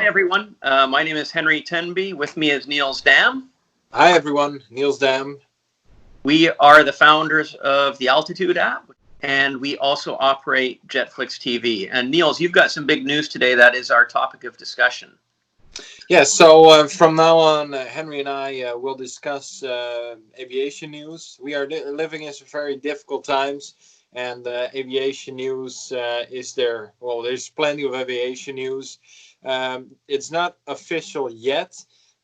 everyone. My name is Henry Tenby. With me is Niels Dam. Hi, everyone. Niels Dam. We are the founders of the Altitude app, and we also operate Jetflix TV. And Niels, you've got some big news today. That is our topic of discussion. Yeah, so from now on, Henry and I will discuss aviation news. We are living in some very difficult times, and aviation news is there. Well, there's plenty of aviation news. It's not official yet,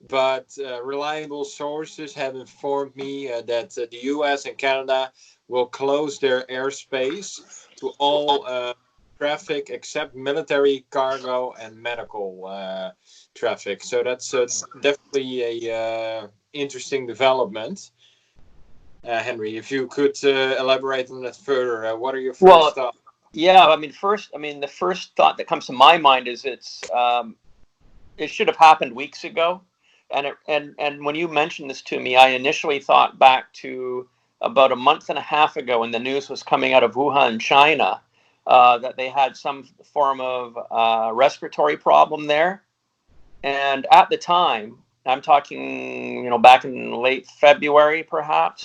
but reliable sources have informed me that the US and Canada will close their airspace to all traffic except military, cargo, and medical traffic. So that's definitely a interesting development. Henry, if you could elaborate on that further, what are your first thoughts? Yeah, the first thought that comes to my mind is it should have happened weeks ago. And when you mentioned this to me, I initially thought back to about a month and a half ago when the news was coming out of Wuhan, China, that they had some form of respiratory problem there. And at the time, I'm talking, back in late February, perhaps,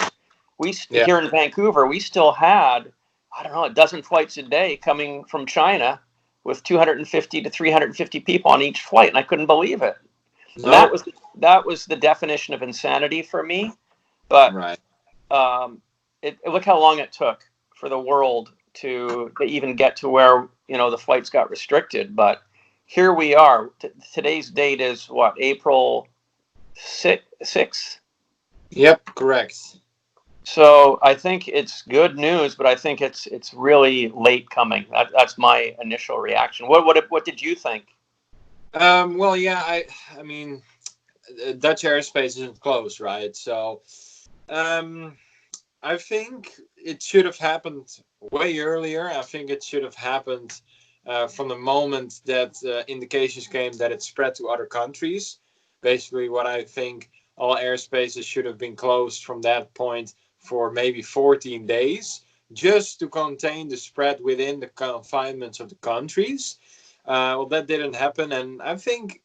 here in Vancouver, we still had, a dozen flights a day coming from China with 250 to 350 people on each flight, and I couldn't believe it. And that was the definition of insanity for me. But look how long it took for the world to even get to where the flights got restricted. But here we are. Today's date is what, April 6th? Yep, correct. So I think it's good news, but I think it's really late coming. That's my initial reaction. What did you think? Well, yeah, I mean, Dutch airspace isn't closed, right? So, I think it should have happened way earlier. I think it should have happened from the moment that indications came that it spread to other countries. Basically, what I think, all airspaces should have been closed from that point for maybe 14 days, just to contain the spread within the confinements of the countries. Well, that didn't happen, and I think,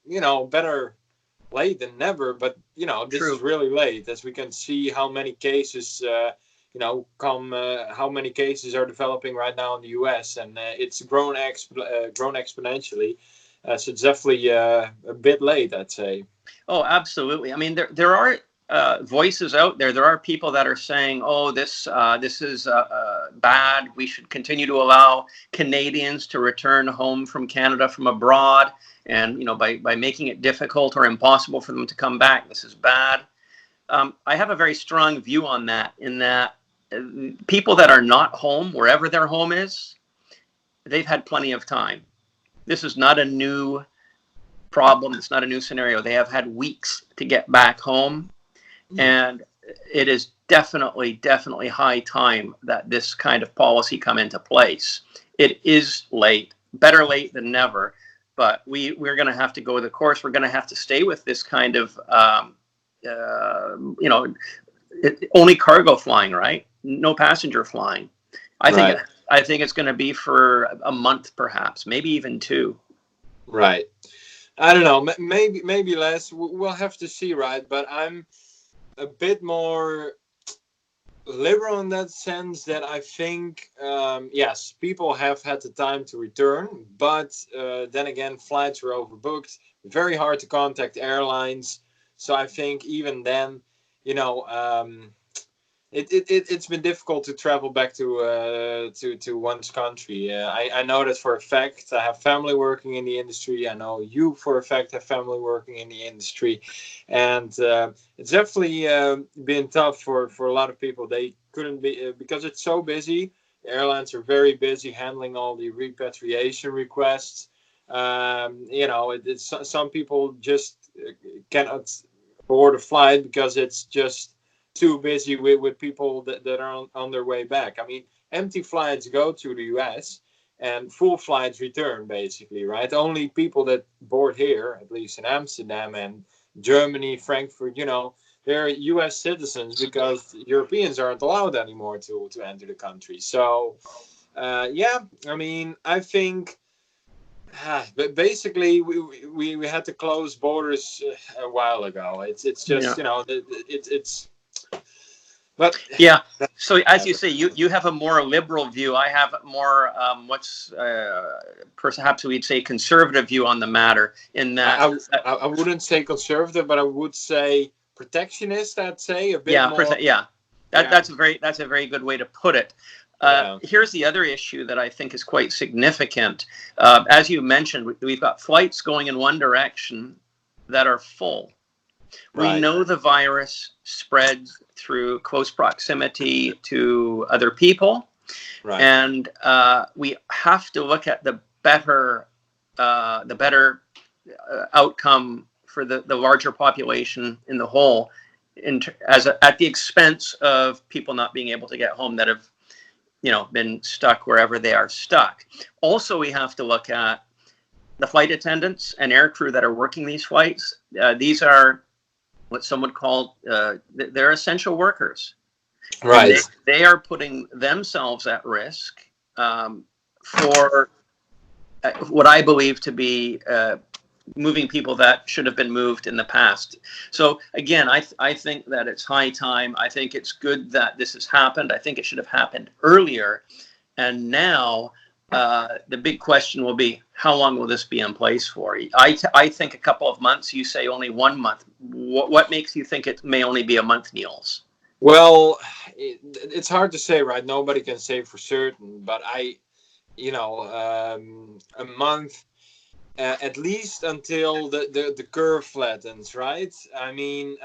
better late than never, but, this is really late, as we can see how many cases, how many cases are developing right now in the US, and it's grown exponentially. So it's definitely a bit late, I'd say. Oh, absolutely. I mean, there are voices out there. There are people that are saying, "Oh, this is bad. We should continue to allow Canadians to return home from Canada from abroad, and by making it difficult or impossible for them to come back, this is bad." I have a very strong view on that. In that, people that are not home, wherever their home is, they've had plenty of time. This is not a new problem. It's not a new scenario. They have had weeks to get back home. And it is definitely high time that this kind of policy come into place. It is late, better late than never, but we're going to have to go the course. We're going to have to stay with this kind of, only cargo flying, right? No passenger flying. I think it's going to be for a month, perhaps, maybe even 2. Right. I don't know. Maybe less. We'll have to see, right? But I'm a bit more liberal in that sense, that I think, yes, people have had the time to return, but then again, flights were overbooked, very hard to contact airlines. So I think even then, it's been difficult to travel back to one's country. I know that for a fact. I have family working in the industry. I know you for a fact have family working in the industry, and it's definitely been tough for a lot of people. They couldn't be because it's so busy. The airlines are very busy handling all the repatriation requests. Some people just cannot board a flight because it's just too busy with people that are on their way back. I mean, empty flights go to the US and full flights return, basically, right? Only people that board here, at least in Amsterdam and Germany, Frankfurt, they're US citizens, because Europeans aren't allowed anymore to enter the country. So, I mean, I think But basically, we had to close borders a while ago. It's just Yeah. it's but Yeah. that, So as yeah, you say, you have a more liberal view. I have more what's perhaps we'd say conservative view on the matter. In that, I wouldn't say conservative, but I would say protectionist. I'd say a bit yeah, more. yeah, Yeah, that's a very good way to put it. yeah, Here's the other issue that I think is quite significant. As you mentioned, we've got flights going in one direction that are full. We right, know the virus spreads through close proximity to other people, right, and we have to look at the better outcome for the larger population in the whole, at the expense of people not being able to get home that have been stuck wherever they are stuck. Also, we have to look at the flight attendants and aircrew that are working these flights. These are what some would call they're essential workers, and right. they are putting themselves at risk for what I believe to be moving people that should have been moved in the past. So again, I think that it's high time. I think it's good that this has happened. I think it should have happened earlier. And now the big question will be, how long will this be in place for? I think a couple of months. You say only 1 month. What makes you think it may only be a month, Niels? Well, it's hard to say, right? Nobody can say for certain, but a month. At least until the curve flattens, right? I mean,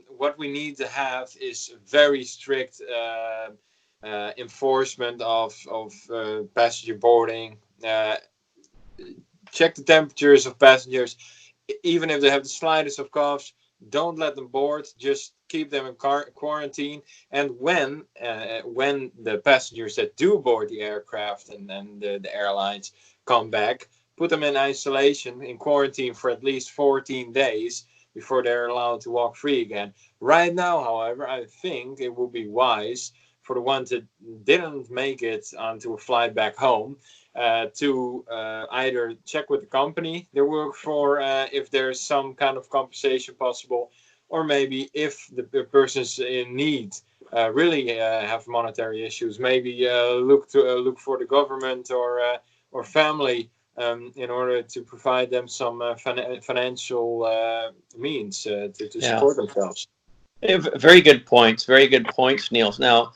what we need to have is very strict enforcement of passenger boarding. Check the temperatures of passengers, even if they have the slightest of coughs. Don't let them board. Just keep them in quarantine. And when the passengers that do board the aircraft and the airlines come back, put them in isolation, in quarantine for at least 14 days before they're allowed to walk free again. Right now, however, I think it would be wise for the ones that didn't make it onto a flight back home to either check with the company they work for if there's some kind of compensation possible, or maybe if the person's in need really have monetary issues, maybe look for the government or family in order to provide them some financial means to Yeah. support themselves. Very good points. Very good points, Niels. Now,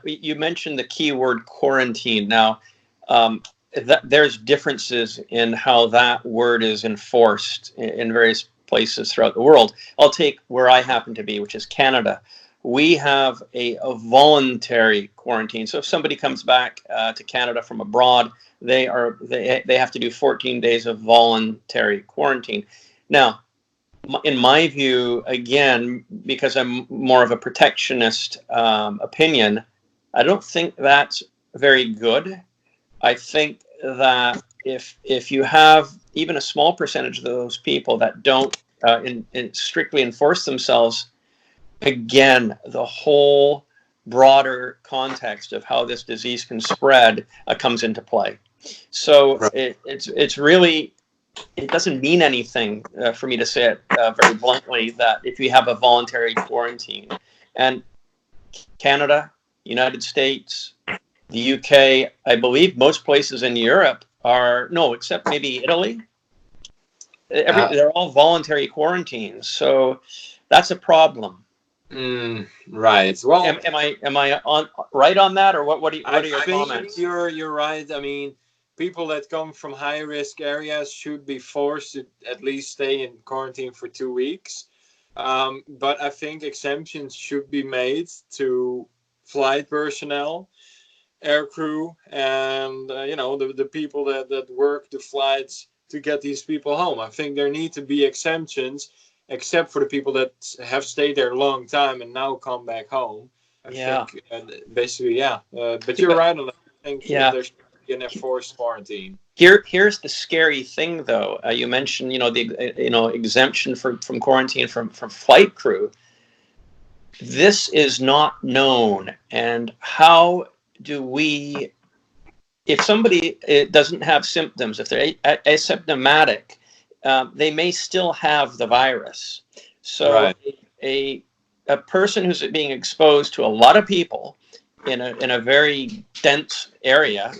you mentioned the keyword quarantine. Now, there's differences in how that word is enforced in various places throughout the world. I'll take where I happen to be, which is Canada. We have a voluntary quarantine. So if somebody comes back to Canada from abroad, they have to do 14 days of voluntary quarantine. Now, in my view, again, because I'm more of a protectionist opinion, I don't think that's very good. I think that if you have even a small percentage of those people that don't strictly enforce themselves, again, the whole broader context of how this disease can spread comes into play. So Right. it's really, it doesn't mean anything for me to say it very bluntly, that if you have a voluntary quarantine, and Canada, United States, the UK, I believe most places in Europe are, no, except maybe Italy, Uh, they're all voluntary quarantines. So that's a problem. right. Well, Am I on right on that, or what I are your think comments? you're right. I mean, people that come from high risk areas should be forced to at least stay in quarantine for 2 weeks. But I think exemptions should be made to flight personnel, air crew, and the people that work the flights to get these people home. I think there need to be exemptions, except for the people that have stayed there a long time and now come back home. I Yeah, think basically, yeah. But you're because right on that. I think yeah. there should be an enforced quarantine. Here's the scary thing, though. You mentioned, the exemption from quarantine from flight crew. This is not known, and how do we if somebody doesn't have symptoms, if they're asymptomatic, they may still have the virus. So Right. a person who's being exposed to a lot of people in a very dense area,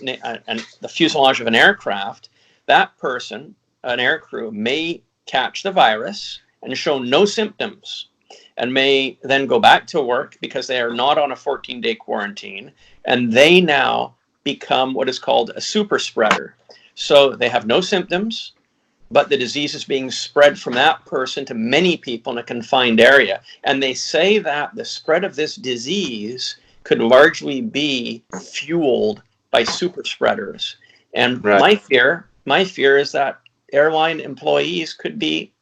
and the fuselage of an aircraft, that person, an aircrew, may catch the virus and show no symptoms, and may then go back to work because they are not on a 14-day quarantine, and they now become what is called a super spreader. So they have no symptoms, but the disease is being spread from that person to many people in a confined area. And they say that the spread of this disease could largely be fueled by super spreaders. And Right. my fear is that airline employees could be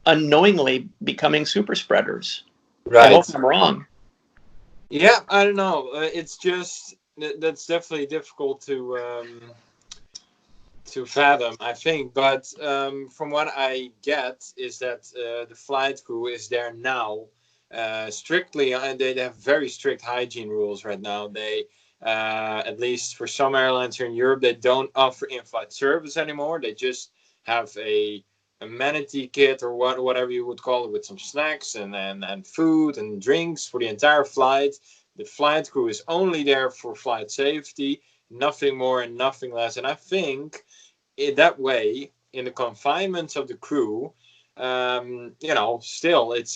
unknowingly becoming super spreaders. I hope Right. I'm wrong. Yeah, I don't know. It's just that's definitely difficult to fathom, I think. But from what I get is that the flight crew is there now strictly, and they have very strict hygiene rules right now. They at least for some airlines here in Europe, they don't offer in-flight service anymore. They just have a amenity kit or whatever you would call it, with some snacks and food and drinks for the entire flight. The flight crew is only there for flight safety, nothing more and nothing less. And I think in that way, in the confinements of the crew, still it's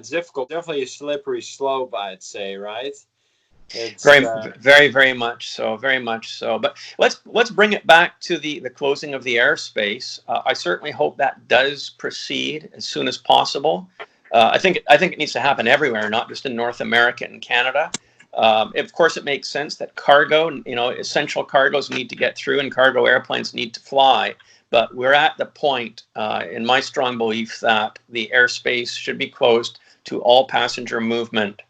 difficult. Definitely a slippery slope, I'd say, right? It's Very, very, very much so. Very much so. But let's bring it back to the closing of the airspace. I certainly hope that does proceed as soon as possible. I think it needs to happen everywhere, not just in North America and Canada. Of course, it makes sense that cargo, essential cargoes need to get through, and cargo airplanes need to fly. But we're at the point, in my strong belief, that the airspace should be closed to all passenger movement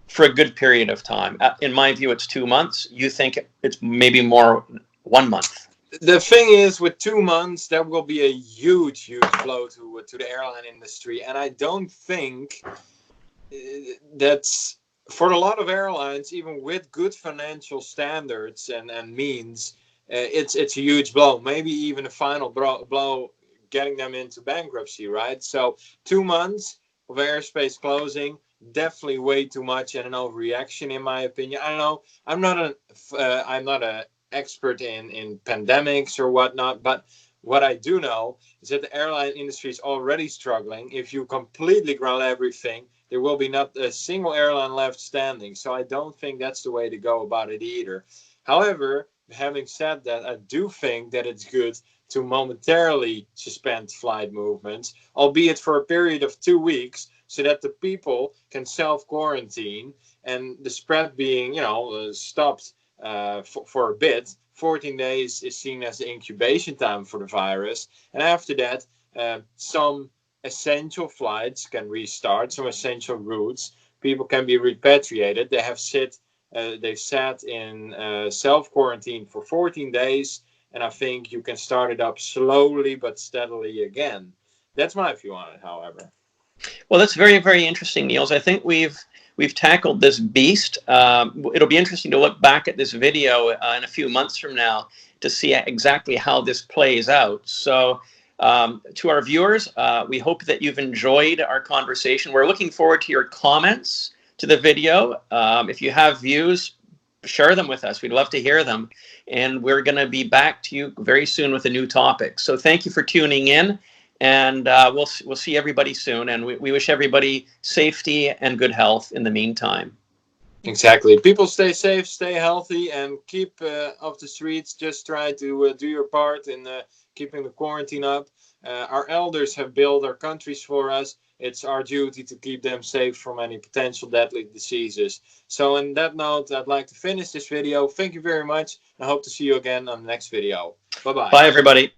for a good period of time. In my view, it's 2 months. You think it's maybe more 1 month? the thing is, with 2 months, there will be a huge blow to the airline industry, and I don't think that's for a lot of airlines, even with good financial standards and means. It's a huge blow. Maybe even a final blow, getting them into bankruptcy. Right. So 2 months of airspace closing, definitely way too much and an overreaction, in my opinion. I don't know. I'm not a expert in pandemics or whatnot, but what I do know is that the airline industry is already struggling. If you completely ground everything, there will be not a single airline left standing. So I don't think that's the way to go about it either. However, having said that, I do think that it's good to momentarily suspend flight movements, albeit for a period of 2 weeks, so that the people can self-quarantine and the spread being, stopped for a bit. 14 days is seen as the incubation time for the virus. And after that, some essential flights can restart, some essential routes. People can be repatriated. They've sat in self-quarantine for 14 days, and I think you can start it up slowly but steadily again. That's my view on it, however. Well, that's very, very interesting, Niels. I think we've tackled this beast. It'll be interesting to look back at this video in a few months from now to see exactly how this plays out. So to our viewers, we hope that you've enjoyed our conversation. We're looking forward to your comments to the video. If you have views, share them with us. We'd love to hear them. And we're going to be back to you very soon with a new topic. So thank you for tuning in. And we'll see everybody soon. And we wish everybody safety and good health in the meantime. Exactly. People stay safe, stay healthy, and keep off the streets. Just try to do your part in keeping the quarantine up. Our elders have built our countries for us. It's our duty to keep them safe from any potential deadly diseases. So on that note, I'd like to finish this video. Thank you very much. I hope to see you again on the next video. Bye-bye. Bye, everybody.